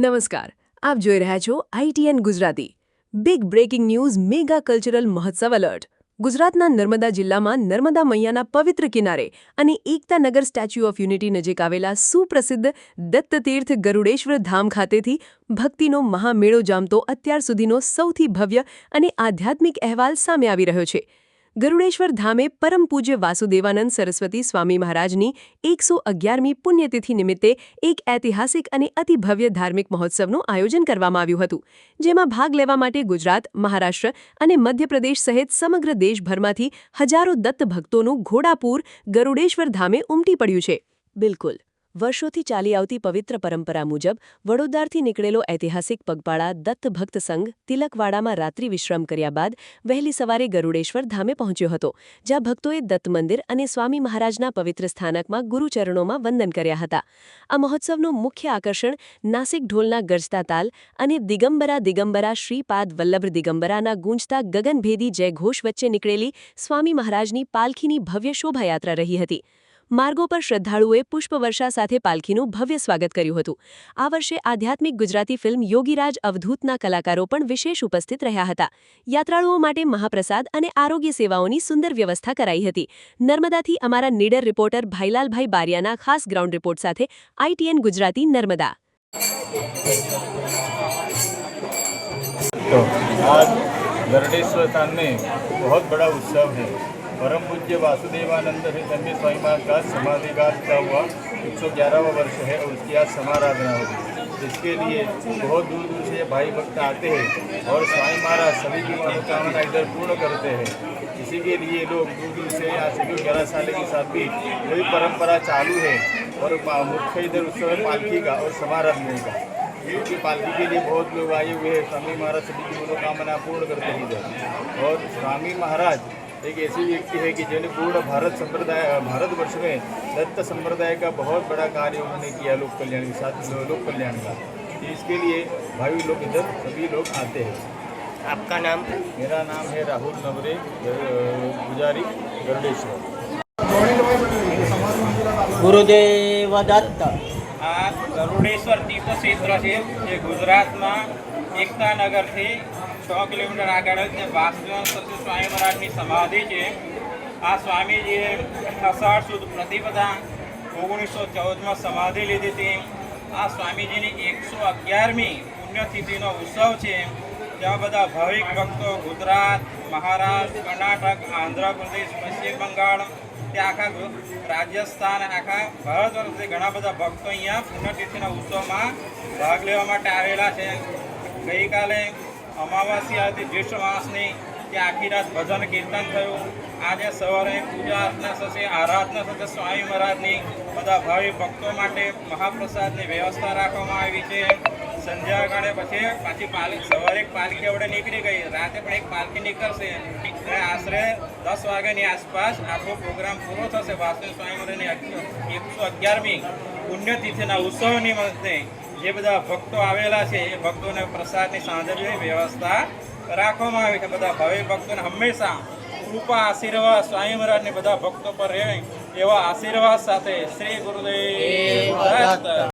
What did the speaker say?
નમસ્કાર, આપ જોઈ રહ્યા છો ITN Gujarati. Big breaking news mega cultural મહોત્સવ એલર્ટ. ગુજરાતના નર્મદા જિલ્લામાં નર્મદા મૈયાના પવિત્ર કિનારે અને એકતાનગર સ્ટેચ્યુ ઓફ યુનિટી નજીક આવેલા સુપ્રસિદ્ધ દત્તતીર્થ ગરુડેશ્વર ધામ ખાતેથી ભક્તિનો મહામેળો જામતો અત્યાર સુધીનો સૌથી ભવ્ય અને આધ્યાત્મિક અહેવાલ સામે આવી રહ્યો છે. ગરુડેશ્વર ધામે પરમ પૂજ્ય વાસુદેવાનંદ સરસ્વતી સ્વામી મહારાજની 111મી પુણ્યતિથિ નિમિત્તે એક ઐતિહાસિક અને અતિ ભવ્ય ધાર્મિક મહોત્સવનું આયોજન કરવામાં આવ્યું હતું, જેમાં ભાગ લેવા માટે ગુજરાત, મહારાષ્ટ્ર અને મધ્યપ્રદેશ સહિત સમગ્ર દેશભરમાંથી હજારો દત્ત ભક્તોનું ઘોડાપૂર ગરુડેશ્વર ધામે ઉમટી પડ્યું છે. બિલકુલ, વર્ષોથી ચાલી આવતી પવિત્ર પરંપરા મુજબ વડોદરાથી નીકળેલો ઐતિહાસિક પગપાળા દત્ત ભક્ત સંઘ તિલકવાડામાં રાત્રિ વિશ્રામ કર્યા બાદ વહેલી સવારે ગરુડેશ્વર ધામે પહોંચ્યો હતો, જ્યાં ભક્તોએ દત્ત મંદિર અને સ્વામી મહારાજના પવિત્ર સ્થાનકમાં ગુરુચરણોમાં વંદન કર્યા હતા. આ મહોત્સવનું મુખ્ય આકર્ષણ નાસિક ઢોલના ગરજતા તાલ અને દિગંબરા શ્રીપાદ વલ્લભ દિગંબરાના ગૂંજતા ગગનભેદી જયઘોષ વચ્ચે નીકળેલી સ્વામી મહારાજની પાલખીની ભવ્ય શોભાયાત્રા રહી હતી. માર્ગો પર શ્રદ્ધાળુઓએ પુષ્પવર્ષા સાથે પાલખીનું ભવ્ય સ્વાગત કર્યું હતું. આ વર્ષે આધ્યાત્મિક ગુજરાતી ફિલ્મ યોગીરાજ અવધૂતના કલાકારો પણ વિશેષ ઉપસ્થિત રહ્યા હતા. યાત્રાળુઓ માટે મહાપ્રસાદ અને આરોગ્ય સેવાઓની સુંદર વ્યવસ્થા કરાઈ હતી. નર્મદાથી અમારા નીડર રિપોર્ટર ભાઈલાલભાઈ બારિયાના ખાસ ગ્રાઉન્ડ રિપોર્ટ સાથે ITN ગુજરાતી નર્મદા. तो आज गरुडेश्वर स्थान में बहुत बड़ा उत्सव है. परम पूज्य वासुदेवानंद स्वामी महाराज का समाधिघात का हुआ 111वां वर्ष है और उसकी आज समाराधना होगी. इसके लिए बहुत दूर दूर से भाई भक्त आते हैं और स्वामी महाराज सभी की मनोकामना इधर पूर्ण करते हैं. इसी के लिए लोग दूर दूर से आज से 11 साल के साथ भी वही परंपरा चालू है और मुख्य इधर उत्सव है पालकी का और समाराधना का, क्योंकि पालकी के लिए बहुत लोग आए हुए हैं. स्वामी महाराज सभी की मनोकामना पूर्ण करते हैं इधर. और स्वामी महाराज एक ऐसी व्यक्ति है कि जिन्हें पूर्ण भारतवर्ष में दत्त संप्रदाय का बहुत बड़ा कार्य उन्होंने किया लोक कल्याण के साथ लोक कल्याण का. इसके लिए भाई लोग इधर सभी लोग आते हैं. आपका नाम? मेरा नाम है राहुल नवरे पुजारी गरुडेश्वर. ગુરુદેવ દત્ત. આ ગરુડેશ્વર તીર્થક્ષેત્ર છે જે ગુજરાતમાં એકતાનગરથી 6 કિલોમીટર આગળ જ વાસુદેવ સરસ્વતી સ્વામી મહારાજની સમાધિ છે. આ સ્વામીજીએ અષાઢ સુદ પ્રતિપદા 1914માં સમાધિ લીધી હતી. આ સ્વામીજીની 111મી પુણ્યતિથિનો ઉત્સવ છે, જ્યાં બધા ભાવિક ભક્તો ગુજરાત, મહારાષ્ટ્ર, કર્ણાટક, આંધ્રપ્રદેશ, પશ્ચિમ બંગાળ, ત્યાં આખા રાજસ્થાન, આખા ભારત વર્ષથી ઘણા બધા ભક્તો અહીંયા પુણ્યતિથિના ઉત્સવમાં ભાગ લેવા માટે આવેલા છે. ગઈકાલે અમાવાસ્યા હતી જ્યેષ્ઠ માસની, ત્યાં આખી રાત ભજન કીર્તન થયું. આજે સવારે પૂજા અર્ચના થશે, આરાધના થશે સ્વામી મહારાજની. બધા ભાવિ ભક્તો માટે મહાપ્રસાદની વ્યવસ્થા રાખવામાં આવી છે. સંધ્યાકાળે પાછી સવારે એક પાલખી આપણે નીકળી ગઈ, રાતે પણ એક પાલખી નીકળશે. આશરે 10 વાગ્યાની આસપાસ આખો પ્રોગ્રામ પૂરો થશે. વાસુદેવ સ્વામી મહારાજની 111મી પુણ્યતિથિના ઉત્સવ નિમિત્તે જે બધા ભક્તો આવેલા છે એ ભક્તોને પ્રસાદની સાંજની વ્યવસ્થા રાખવામાં આવી છે. બધા ભાવિ ભક્તોને હંમેશા કૃપા આશીર્વાદ સ્વામી મહારાજને બધા ભક્તો પર રહે એવા આશીર્વાદ સાથે શ્રી ગુરુદેવ દત્ત.